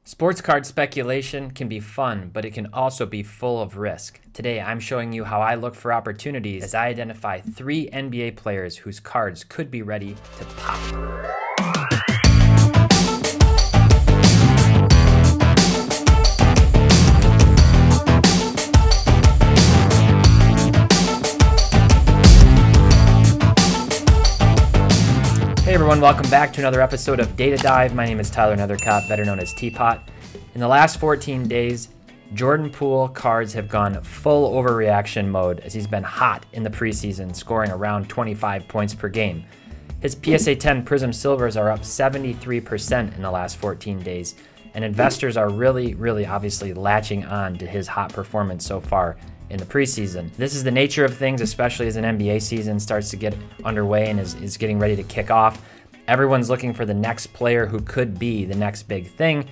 Sports card speculation can be fun, but it can also be full of risk. Today, I'm showing you how I look for opportunities as I identify 3 NBA players whose cards could be ready to pop. Hey everyone, welcome back to another episode of Data Dive. My name is Tyler Nethercott, better known as T-Pott. In the last 14 days, Jordan Poole cards have gone full overreaction mode as he's been hot in the preseason, scoring around 25 points per game. His PSA 10 Prism Silvers are up 73% in the last 14 days, and investors are really obviously latching on to his hot performance so far in the preseason. This is the nature of things, especially as an NBA season starts to get underway and is getting ready to kick off. Everyone's looking for the next player who could be the next big thing.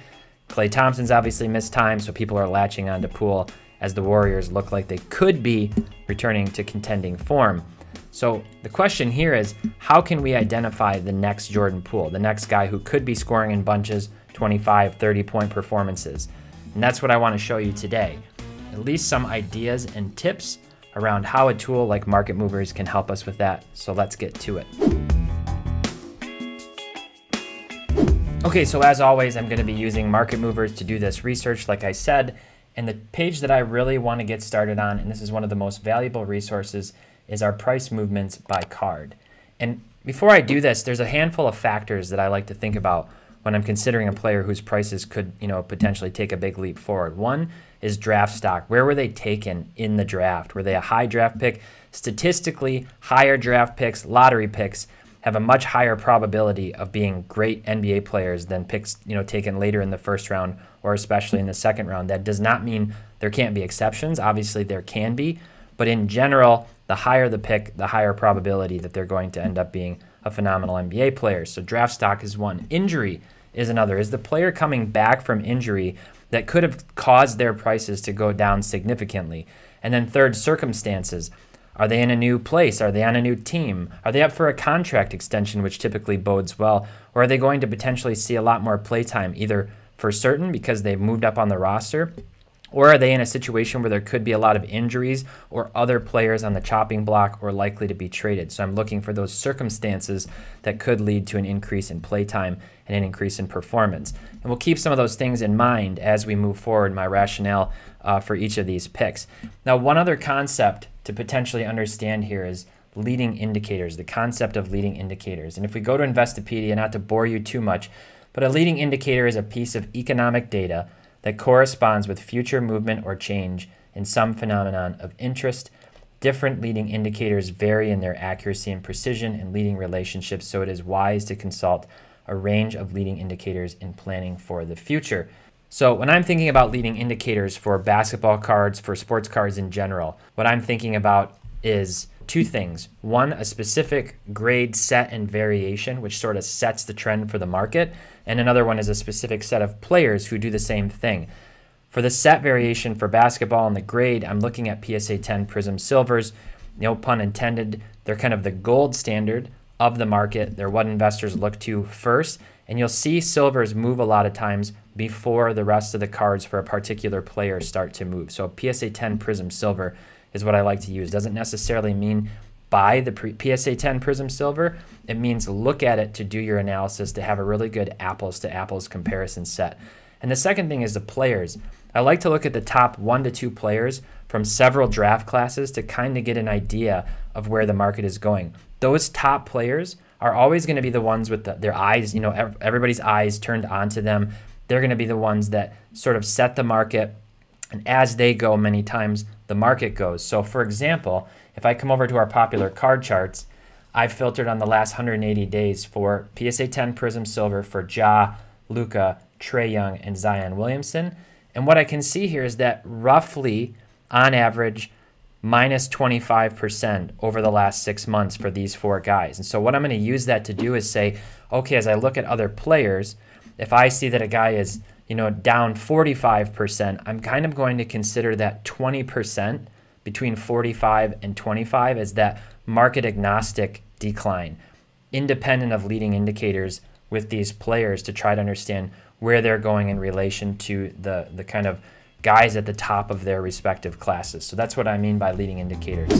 Klay Thompson's obviously missed time, so people are latching on to Poole as the Warriors look like they could be returning to contending form. So the question here is, how can we identify the next Jordan Poole, the next guy who could be scoring in bunches, 25, 30-point performances? And that's what I want to show you today. At least some ideas and tips around how a tool like Market Movers can help us with that. So let's get to it. Okay, so as always, I'm going to be using Market Movers to do this research, like I said. And the page that I really want to get started on, and this is one of the most valuable resources, is our price movements by card. And before I do this, there's a handful of factors that I like to think about when I'm considering a player whose prices could, potentially take a big leap forward. One is draft stock. Where were they taken in the draft? Were they a high draft pick? Statistically, higher draft picks, lottery picks, have a much higher probability of being great NBA players than picks, taken later in the first round or especially in the second round. That does not mean there can't be exceptions. Obviously, there can be. But in general, the higher the pick, the higher probability that they're going to end up being a phenomenal NBA player. So draft stock is one. Injury is another. Is the player coming back from injury that could have caused their prices to go down significantly? And then third, circumstances. Are they in a new place? Are they on a new team? Are they up for a contract extension, which typically bodes well? Or are they going to potentially see a lot more playtime, either for certain because they've moved up on the roster, or are they in a situation where there could be a lot of injuries or other players on the chopping block or likely to be traded? So I'm looking for those circumstances that could lead to an increase in playtime and an increase in performance. And we'll keep some of those things in mind as we move forward, my rationale for each of these picks. Now, one other concept to potentially understand here is leading indicators, the concept of leading indicators. And if we go to Investopedia, not to bore you too much, but a leading indicator is a piece of economic data that corresponds with future movement or change in some phenomenon of interest. Different leading indicators vary in their accuracy and precision in leading relationships, so it is wise to consult a range of leading indicators in planning for the future. So when I'm thinking about leading indicators for basketball cards, for sports cards in general, what I'm thinking about is two things. One, a specific grade, set, and variation, which sort of sets the trend for the market. And another one is a specific set of players who do the same thing. For the set variation for basketball and the grade, I'm looking at PSA 10 Prism Silvers. No pun intended. They're kind of the gold standard of the market. They're what investors look to first. And you'll see silvers move a lot of times before the rest of the cards for a particular player start to move. So PSA 10 Prism Silver is what I like to use. Doesn't necessarily mean buy the PSA 10 Prism Silver. It means look at it to do your analysis, to have a really good apples to apples comparison set. And the second thing is the players. I like to look at the top 1 to 2 players from several draft classes to kind of get an idea of where the market is going. Those top players are always going to be the ones with their eyes, everybody's eyes turned onto them. They're going to be the ones that sort of set the market. And as they go, many times the market goes. So for example, if I come over to our popular card charts, I've filtered on the last 180 days for PSA 10 Prism Silver for Ja, Luka, Trae Young, and Zion Williamson. And what I can see here is that roughly, on average, minus 25% over the last 6 months for these 4 guys. And so what I'm going to use that to do is say, okay, as I look at other players, if I see that a guy is down 45%, I'm kind of going to consider that 20% between 45 and 25 as that market agnostic decline, independent of leading indicators with these players, to try to understand where they're going in relation to the kind of guys at the top of their respective classes. So that's what I mean by leading indicators.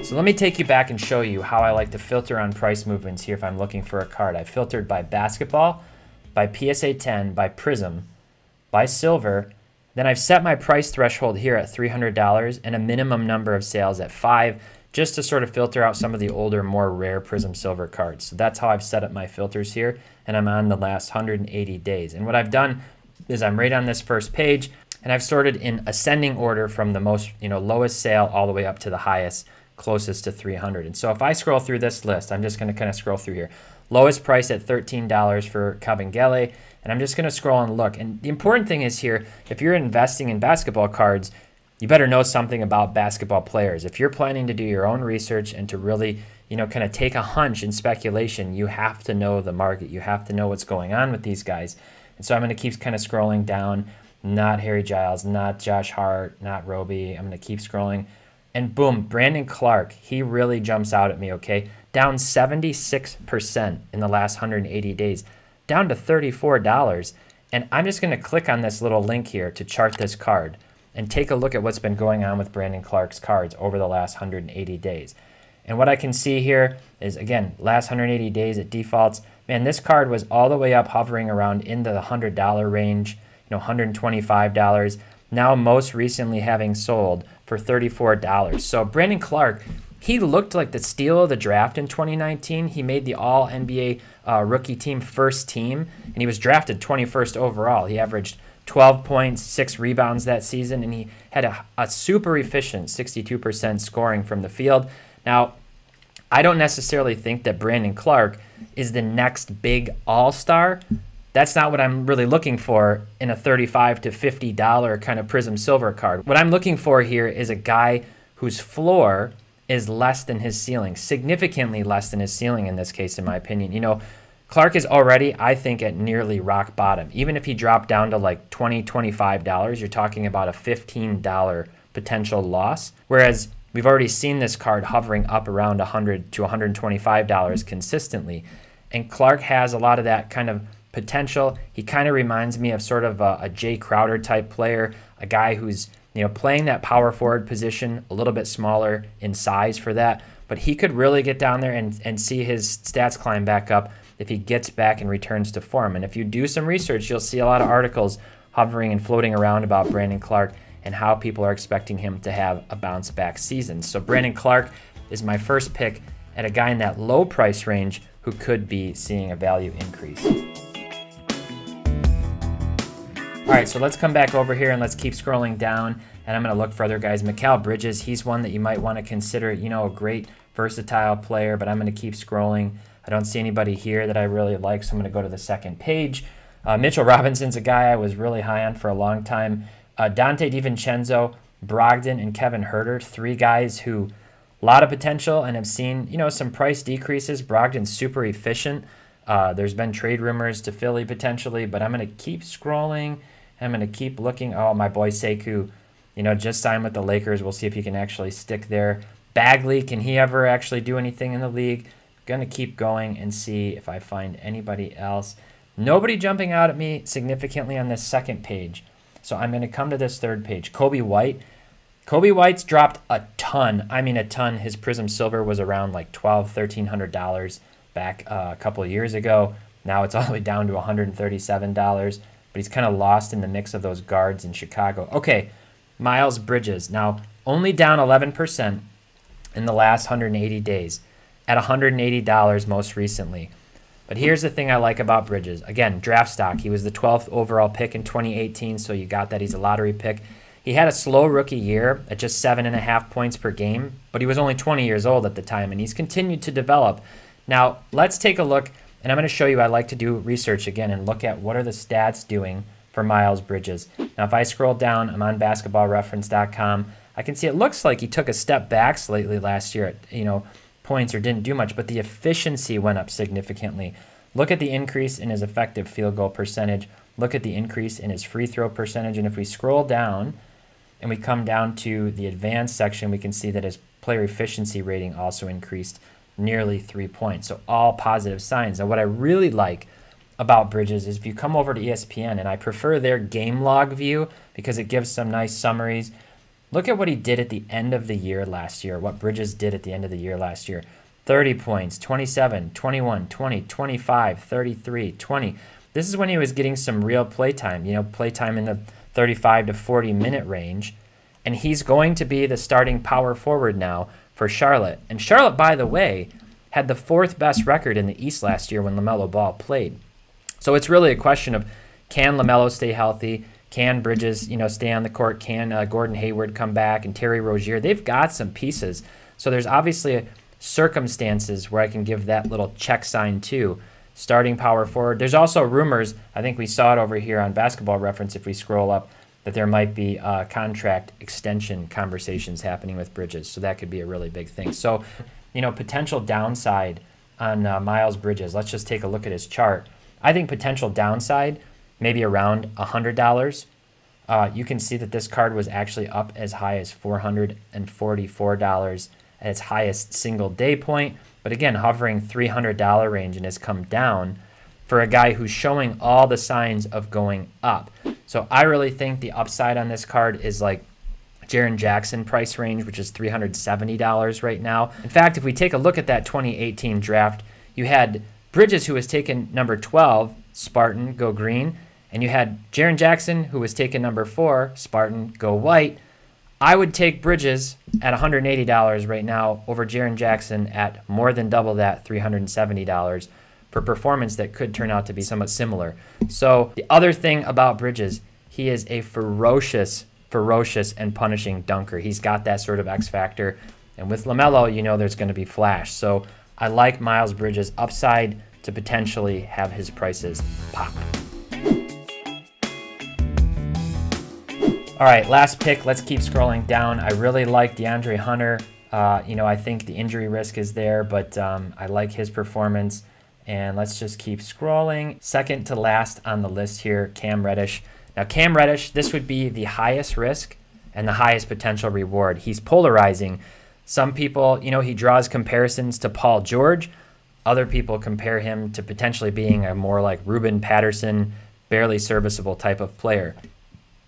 So let me take you back and show you how I like to filter on price movements here if I'm looking for a card. I filtered by basketball, by PSA 10, by Prism, by silver. Then I've set my price threshold here at $300 and a minimum number of sales at 5, just to sort of filter out some of the older, more rare Prism Silver cards. So that's how I've set up my filters here, and I'm on the last 180 days. And what I've done is I'm right on this first page, and I've sorted in ascending order from the most, lowest sale all the way up to the highest, closest to 300. And so if I scroll through this list, I'm just going to kind of scroll through here. Lowest price at $13 for Kabengele, and I'm just going to scroll and look. And the important thing is here, if you're investing in basketball cards, you better know something about basketball players. If you're planning to do your own research and to really, kind of take a hunch in speculation, you have to know the market. You have to know what's going on with these guys. And so I'm going to keep kind of scrolling down. Not Harry Giles, not Josh Hart, not Roby. I'm going to keep scrolling. And boom, Brandon Clark, he really jumps out at me, okay? Down 76% in the last 180 days, down to $34. And I'm just going to click on this little link here to chart this card and take a look at what's been going on with Brandon Clark's cards over the last 180 days. And what I can see here is, again, last 180 days it defaults. Man, this card was all the way up hovering around into the $100 range, $125. Now most recently having sold for $34. So Brandon Clark, he looked like the steal of the draft in 2019. He made the All-NBA rookie team first team, and he was drafted 21st overall. He averaged 12 points, 6 rebounds that season, and he had a super efficient 62% scoring from the field. Now, I don't necessarily think that Brandon Clark is the next big all-star. That's not what I'm really looking for in a $35 to $50 kind of Prism Silver card. What I'm looking for here is a guy whose floor is less than his ceiling, significantly less than his ceiling in this case, in my opinion. Clark is already, I think, at nearly rock bottom. Even if he dropped down to like $20, $25, you're talking about a $15 potential loss. Whereas we've already seen this card hovering up around $100 to $125 consistently. And Clark has a lot of that kind of potential. He kind of reminds me of sort of a Jay Crowder type player, a guy who's playing that power forward position, a little bit smaller in size for that. But he could really get down there and see his stats climb back up if he gets back and returns to form. And if you do some research, you'll see a lot of articles hovering and floating around about Brandon Clark and how people are expecting him to have a bounce back season. So Brandon Clark is my first pick at a guy in that low price range who could be seeing a value increase. All right, so let's come back over here and let's keep scrolling down, and I'm going to look for other guys. Mikal Bridges, he's one that you might want to consider, a great versatile player, but I'm going to keep scrolling. I don't see anybody here that I really like, so I'm going to go to the second page. Mitchell Robinson's a guy I was really high on for a long time. Dante DiVincenzo, Brogdon, and Kevin Huerter, 3 guys who a lot of potential and have seen, some price decreases. Brogdon's super efficient. There's been trade rumors to Philly potentially, but I'm going to keep scrolling. I'm going to keep looking. Oh, my boy Sekou, just signed with the Lakers. We'll see if he can actually stick there. Bagley, can he ever actually do anything in the league? Going to keep going and see if I find anybody else. Nobody jumping out at me significantly on this second page. So I'm going to come to this third page. Kobe White. Kobe White's dropped a ton. I mean a ton. His Prism Silver was around like $1,200, $1,300 back a couple of years ago. Now it's all the way down to $137. But he's kind of lost in the mix of those guards in Chicago. Okay, Mikal Bridges. Now, only down 11% in the last 180 days at $180 most recently. But here's the thing I like about Bridges. Again, draft stock. He was the 12th overall pick in 2018, so you got that. He's a lottery pick. He had a slow rookie year at just 7.5 points per game, but he was only 20 years old at the time, and he's continued to develop. Now, let's take a look. And I'm going to show you, I like to do research again and look at what are the stats doing for Mikal Bridges. Now, if I scroll down, I'm on basketballreference.com. I can see it looks like he took a step back slightly last year at, points or didn't do much, but the efficiency went up significantly. Look at the increase in his effective field goal percentage. Look at the increase in his free throw percentage. And if we scroll down and we come down to the advanced section, we can see that his player efficiency rating also increased nearly 3 points. So all positive signs. Now, what I really like about Bridges is if you come over to ESPN, and I prefer their game log view because it gives some nice summaries. Look at what he did at the end of the year last year, what Bridges did at the end of the year last year. 30 points, 27, 21, 20, 25, 33, 20. This is when he was getting some real playtime, playtime in the 35 to 40 minute range. And he's going to be the starting power forward now for Charlotte. And Charlotte, by the way, had the 4th best record in the East last year when LaMelo Ball played. So it's really a question of, can LaMelo stay healthy? Can Bridges, stay on the court? Can Gordon Hayward come back? And Terry Rozier? They've got some pieces. So there's obviously circumstances where I can give that little check sign to. Starting power forward. There's also rumors, I think we saw it over here on Basketball Reference if we scroll up, that there might be contract extension conversations happening with Bridges. So that could be a really big thing. So, potential downside on Miles Bridges. Let's just take a look at his chart. I think potential downside, maybe around $100. You can see that this card was actually up as high as $444 at its highest single day point. But again, hovering $300 range, and has come down for a guy who's showing all the signs of going up. So I really think the upside on this card is like Jaren Jackson price range, which is $370 right now. In fact, if we take a look at that 2018 draft, you had Bridges, who was taken number 12, Spartan, go green. And you had Jaren Jackson, who was taken number 4, Spartan, go white. I would take Bridges at $180 right now over Jaren Jackson at more than double that, $370, for performance that could turn out to be somewhat similar. So the other thing about Bridges, he is a ferocious and punishing dunker. He's got that sort of X factor. And with LaMelo, there's going to be flash. So I like Miles Bridges' upside to potentially have his prices pop. All right, last pick. Let's keep scrolling down. I really like DeAndre Hunter. I think the injury risk is there, but I like his performance. And let's just keep scrolling. Second to last on the list here, Cam Reddish. Now, Cam Reddish, this would be the highest risk and the highest potential reward. He's polarizing. Some people, he draws comparisons to Paul George. Other people compare him to potentially being a more like Ruben Patterson, barely serviceable type of player.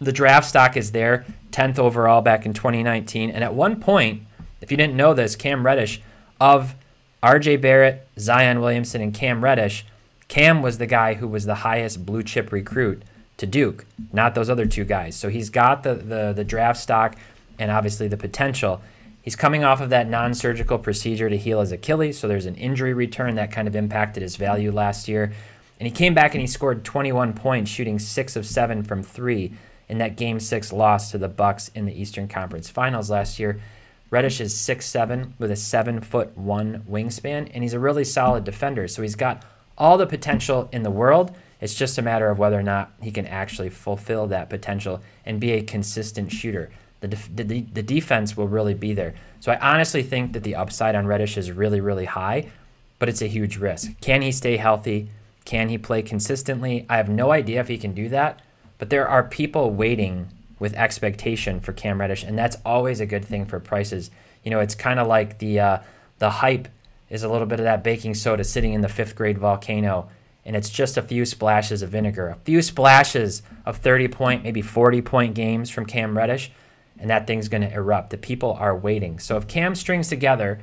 The draft stock is there, 10th overall back in 2019. And at one point, if you didn't know this, Cam Reddish, of R.J. Barrett, Zion Williamson, and Cam Reddish, Cam was the guy who was the highest blue chip recruit to Duke, not those other 2 guys. So he's got the draft stock and obviously the potential. He's coming off of that non-surgical procedure to heal his Achilles, so there's an injury return that kind of impacted his value last year. And he came back and he scored 21 points, shooting 6 of 7 from 3 in that Game 6 loss to the Bucks in the Eastern Conference Finals last year. Reddish is 6'7" with a 7'1" wingspan, and he's a really solid defender. So he's got all the potential in the world. It's just a matter of whether or not he can actually fulfill that potential and be a consistent shooter. The defense will really be there. So I honestly think that the upside on Reddish is really, really high, but it's a huge risk. Can he stay healthy? Can he play consistently? I have no idea if he can do that, but there are people waiting with expectation for Cam Reddish, and that's always a good thing for prices. It's kind of like the hype is a little bit of that baking soda sitting in the 5th grade volcano, and it's just a few splashes of vinegar, a few splashes of 30-point, maybe 40-point games from Cam Reddish, and that thing's going to erupt. The people are waiting. So if Cam strings together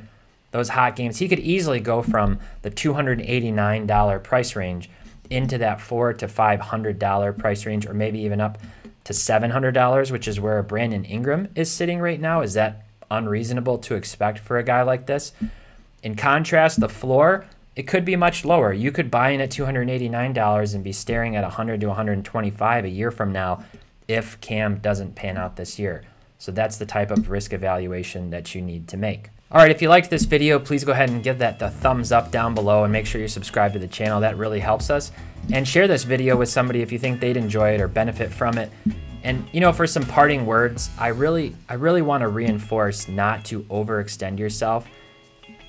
those hot games, he could easily go from the $289 price range into that $400 to $500 price range, or maybe even up to $700, which is where Brandon Ingram is sitting right now. Is that unreasonable to expect for a guy like this? In contrast, the floor, it could be much lower. You could buy in at $289 and be staring at $100 to $125 a year from now if Cam doesn't pan out this year. So that's the type of risk evaluation that you need to make. All right, if you liked this video, please go ahead and give that the thumbs up down below and make sure you're subscribed to the channel. That really helps us. And share this video with somebody if you think they'd enjoy it or benefit from it. And for some parting words, I really want to reinforce not to overextend yourself.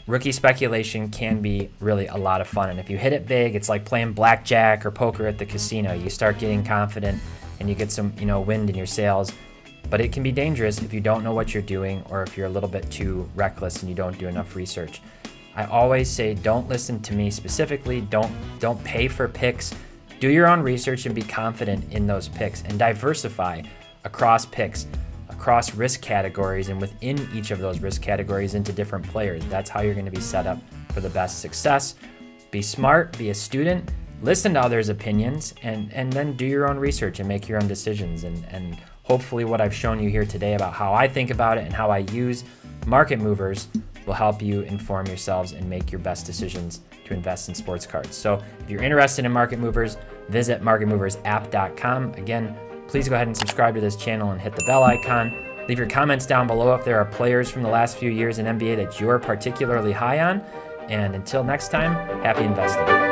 Rookie speculation can be really a lot of fun. And if you hit it big, it's like playing blackjack or poker at the casino. You start getting confident and you get some, wind in your sails. But it can be dangerous if you don't know what you're doing or if you're a little bit too reckless and you don't do enough research. I always say, don't listen to me specifically. Don't pay for picks. Do your own research and be confident in those picks, and diversify across picks, across risk categories, and within each of those risk categories into different players. That's how you're going to be set up for the best success. Be smart, be a student, listen to others' opinions, and then do your own research and make your own decisions. And hopefully what I've shown you here today about how I think about it and how I use market movers will help you inform yourselves and make your best decisions to invest in sports cards. So if you're interested in market movers, visit marketmoversapp.com. Again, please go ahead and subscribe to this channel and hit the bell icon. Leave your comments down below if there are players from the last few years in NBA that you're particularly high on. And until next time, happy investing.